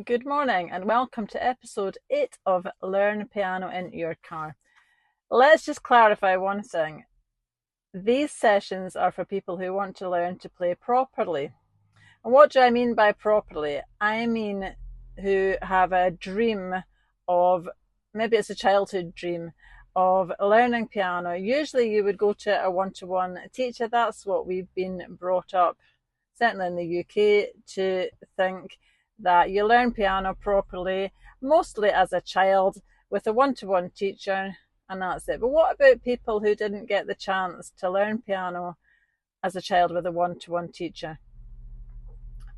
Good morning and welcome to episode 8 of Learn Piano in Your Car. Let's just clarify one thing. These sessions are for people who want to learn to play properly. And what do I mean by properly? I mean who have a dream of, maybe it's a childhood dream, of learning piano. Usually you would go to a one-to-one teacher. That's what we've been brought up, certainly in the UK, to think that you learn piano properly, mostly as a child, with a one-to-one teacher, and that's it. But what about people who didn't get the chance to learn piano as a child with a one-to-one teacher?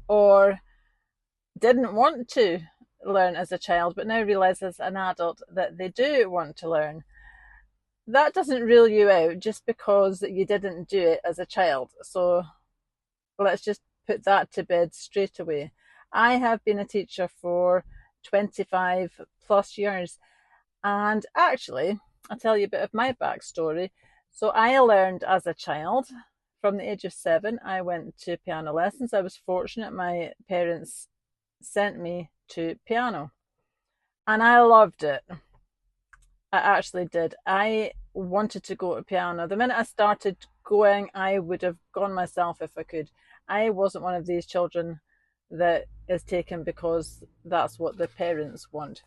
Or didn't want to learn as a child, but now realise as an adult that they do want to learn? That doesn't rule you out just because you didn't do it as a child. So let's just put that to bed straight away. I have been a teacher for 25 plus years, and actually, I'll tell you a bit of my backstory. So I learned as a child. From the age of 7, I went to piano lessons. I was fortunate. My parents sent me to piano, and I loved it. I actually did. I wanted to go to piano. The minute I started going, I would have gone myself if I could. I wasn't one of these children that is taken because that's what the parents want.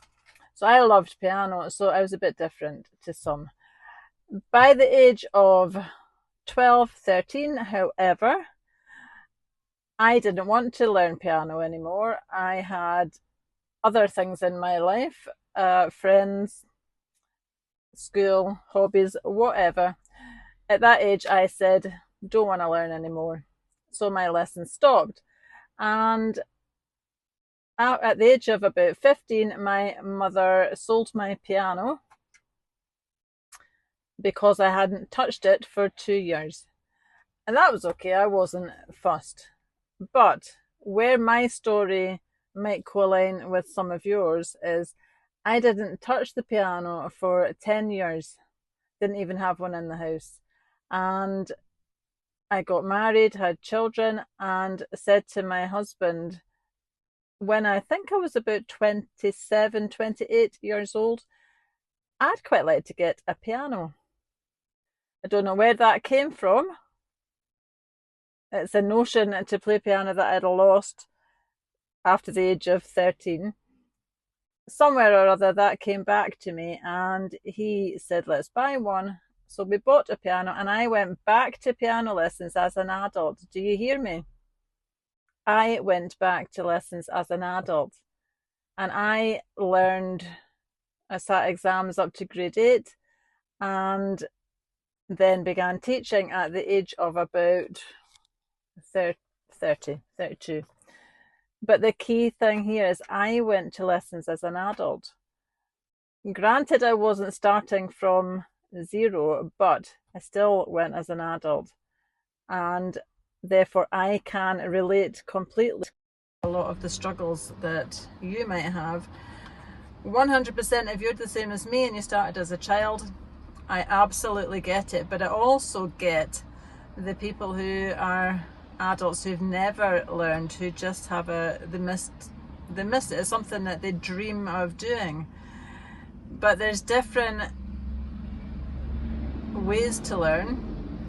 So I loved piano, so I was a bit different to some. By the age of 12, 13, however, I didn't want to learn piano anymore. I had other things in my life, friends, school, hobbies, whatever. At that age, I said, don't want to learn anymore. So my lessons stopped. And at the age of about 15, my mother sold my piano because I hadn't touched it for 2 years. And that was okay, I wasn't fussed. But where my story might co-align with some of yours is I didn't touch the piano for 10 years, didn't even have one in the house. And I got married, had children, and said to my husband, when I think I was about 27, 28 years old, I'd quite like to get a piano. I don't know where that came from. It's a notion to play piano that I'd lost after the age of 13. Somewhere or other that came back to me, and he said, let's buy one. So we bought a piano, and I went back to piano lessons as an adult. Do you hear me? I went back to lessons as an adult, and I learned, I sat exams up to grade 8, and then began teaching at the age of about 30, 32. But the key thing here is I went to lessons as an adult. Granted, I wasn't starting from zero, but I still went as an adult. And therefore, I can relate completely to a lot of the struggles that you might have. 100% if you're the same as me and you started as a child, I absolutely get it. But I also get the people who are adults who've never learned, who just have they missed it. It's something that they dream of doing. But there's different ways to learn,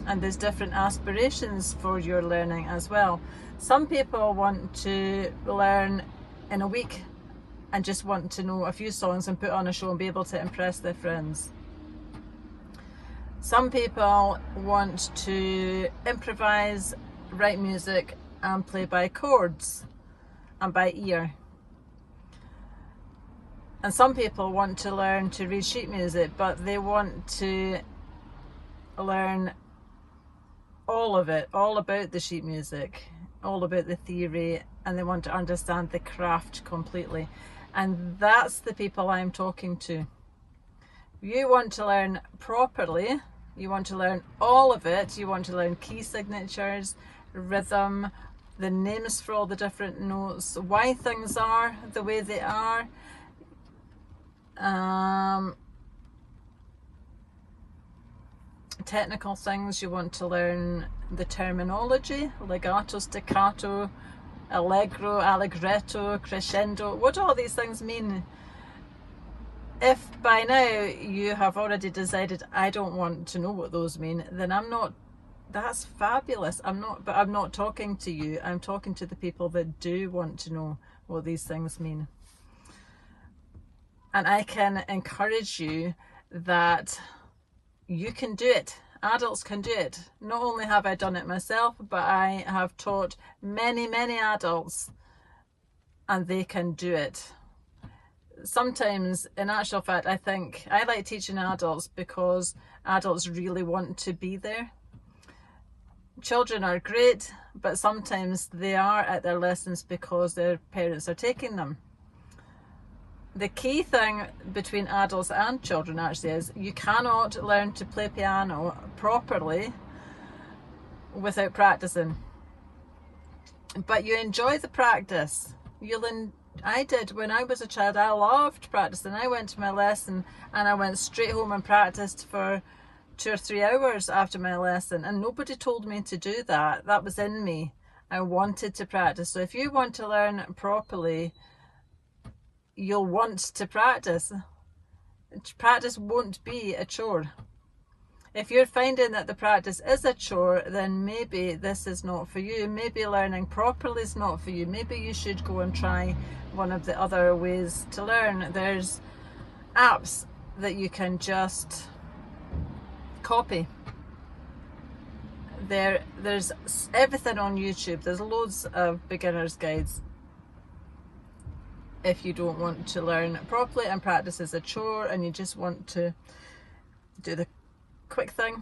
and there's different aspirations for your learning as well. Some people want to learn in a week and just want to know a few songs and put on a show and be able to impress their friends. Some people want to improvise, write music and play by chords and by ear. And some people want to learn to read sheet music, but they want to learn all of it, all about the sheet music, all about the theory, and they want to understand the craft completely. And that's the people I'm talking to. You want to learn properly, you want to learn all of it, you want to learn key signatures, rhythm, the names for all the different notes, why things are the way they are, technical things. You want to learn the terminology, legato, staccato, allegro, allegretto, crescendo. What do all these things mean? If by now you have already decided I don't want to know what those mean, then I'm not, that's fabulous. I'm not talking to you. I'm talking to the people that do want to know what these things mean. And I can encourage you that you can do it. Adults can do it. Not only have I done it myself, but I have taught many, many adults, and they can do it. Sometimes, in actual fact, I think I like teaching adults because adults really want to be there. Children are great, but sometimes they are at their lessons because their parents are taking them. The key thing between adults and children actually is you cannot learn to play piano properly without practicing. But you enjoy the practice. I did when I was a child. I loved practicing. I went to my lesson and I went straight home and practiced for 2 or 3 hours after my lesson, and nobody told me to do that. That was in me. I wanted to practice. So if you want to learn properly, you'll want to practice. Practice won't be a chore. If you're finding that the practice is a chore, then maybe this is not for you. Maybe learning properly is not for you. Maybe you should go and try one of the other ways to learn. There's apps that you can just copy. There's everything on YouTube. There's loads of beginner's guides. If you don't want to learn properly and practice is a chore and you just want to do the quick thing,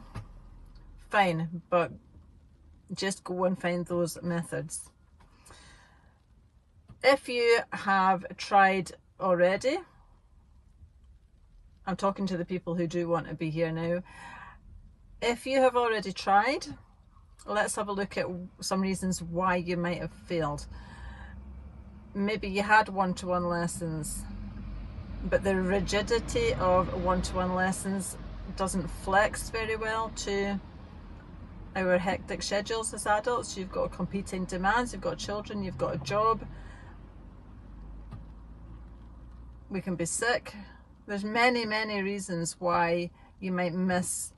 fine, but just go and find those methods. If you have tried already, I'm talking to the people who do want to be here now. If you have already tried, let's have a look at some reasons why you might have failed. Maybe you had one-to-one lessons, but the rigidity of one-to-one lessons doesn't flex very well to our hectic schedules as adults. You've got competing demands, you've got children, you've got a job. We can be sick. There's many, many reasons why you might miss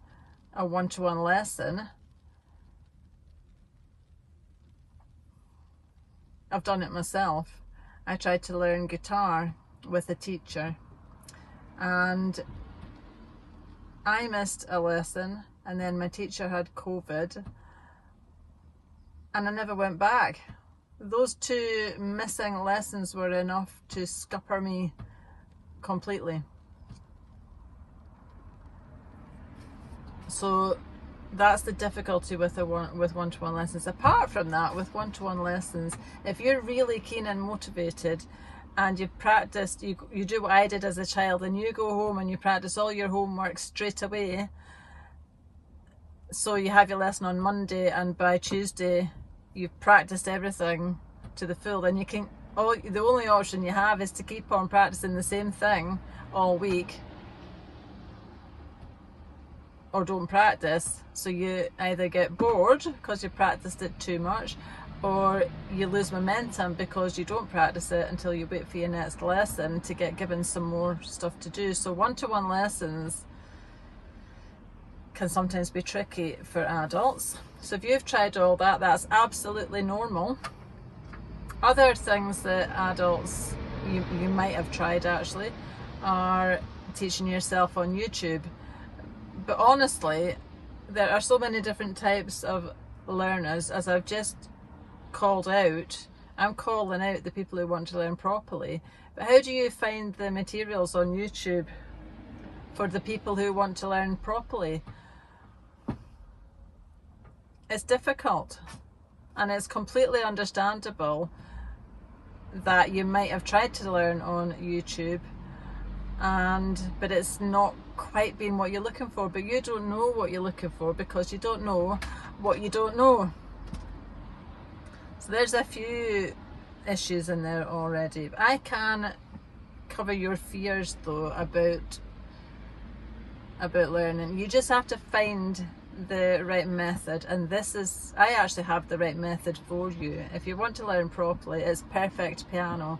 a one-to-one lesson. I've done it myself. I tried to learn guitar with a teacher and I missed a lesson, and then my teacher had COVID and I never went back. Those 2 missing lessons were enough to scupper me completely. So that's the difficulty with one-to-one lessons. Apart from that, with one-to-one lessons, if you're really keen and motivated and you've practiced, you do what I did as a child, and you go home and you practice all your homework straight away, so you have your lesson on Monday and by Tuesday you've practiced everything to the full, then you can, the only option you have is to keep on practicing the same thing all week, or don't practice. So you either get bored because you practiced it too much, or you lose momentum because you don't practice it until you wait for your next lesson to get given some more stuff to do. So one-to-one lessons can sometimes be tricky for adults. So if you've tried all that, that's absolutely normal. Other things that adults you might have tried actually are teaching yourself on YouTube. But honestly, there are so many different types of learners, as I've just called out. I'm calling out the people who want to learn properly. But how do you find the materials on YouTube for the people who want to learn properly? It's difficult, and it's completely understandable that you might have tried to learn on YouTube but it's not quite been what you're looking for. But you don't know what you're looking for because you don't know what you don't know. So there's a few issues in there already. I can cover your fears though about learning. You just have to find the right method, and I actually have the right method for you. If you want to learn properly, it's Perfect Piano.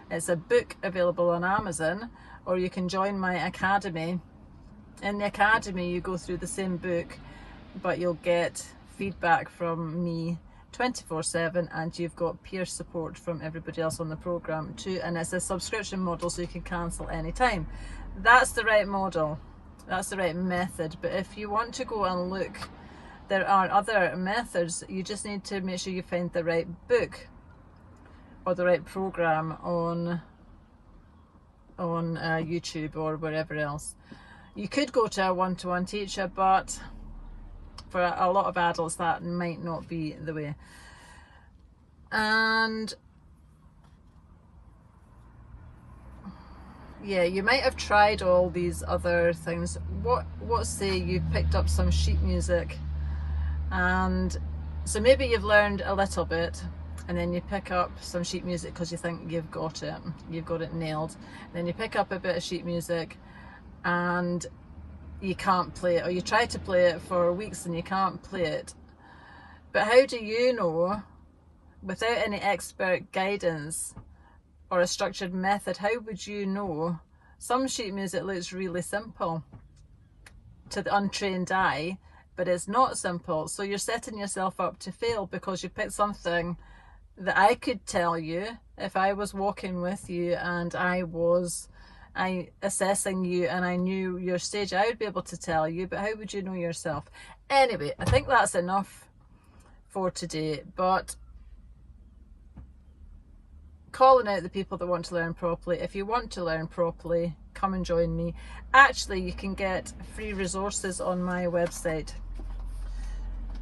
It's a book available on Amazon, or you can join my academy. In the academy you go through the same book, but you'll get feedback from me 24/7, and you've got peer support from everybody else on the program too, and it's a subscription model, so you can cancel anytime. That's the right model, that's the right method. But if you want to go and look, there are other methods. You just need to make sure you find the right book or the right program on YouTube or wherever else. You could go to a one-to-one teacher, but for a lot of adults that might not be the way. And yeah, you might have tried all these other things. What say you picked up some sheet music, and so maybe you've learned a little bit, and then you pick up some sheet music because you think you've got it nailed. And then you pick up a bit of sheet music and you can't play it, or you try to play it for weeks and you can't play it. But how do you know, without any expert guidance or a structured method, how would you know? Some sheet music looks really simple to the untrained eye, but it's not simple. So you're setting yourself up to fail because you picked something that I could tell you if I was walking with you and I assessing you and I knew your stage. I would be able to tell you, but how would you know yourself? Anyway, I think that's enough for today. But calling out the people that want to learn properly. If you want to learn properly, come and join me. Actually, you can get free resources on my website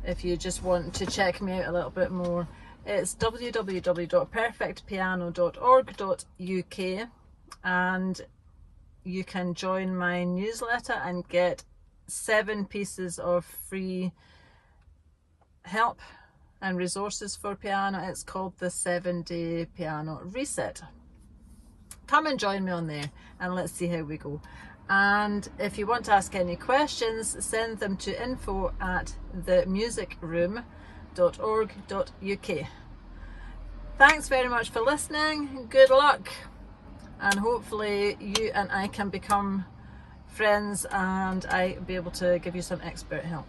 if you just want to check me out a little bit more. It's www.perfectpiano.org.uk, and you can join my newsletter and get 7 pieces of free help and resources for piano. It's called the 7-Day Piano Reset. Come and join me on there and let's see how we go. And if you want to ask any questions, send them to info@themusicroom.org.uk. Thanks very much for listening. Good luck, and hopefully you and I can become friends and I'll be able to give you some expert help.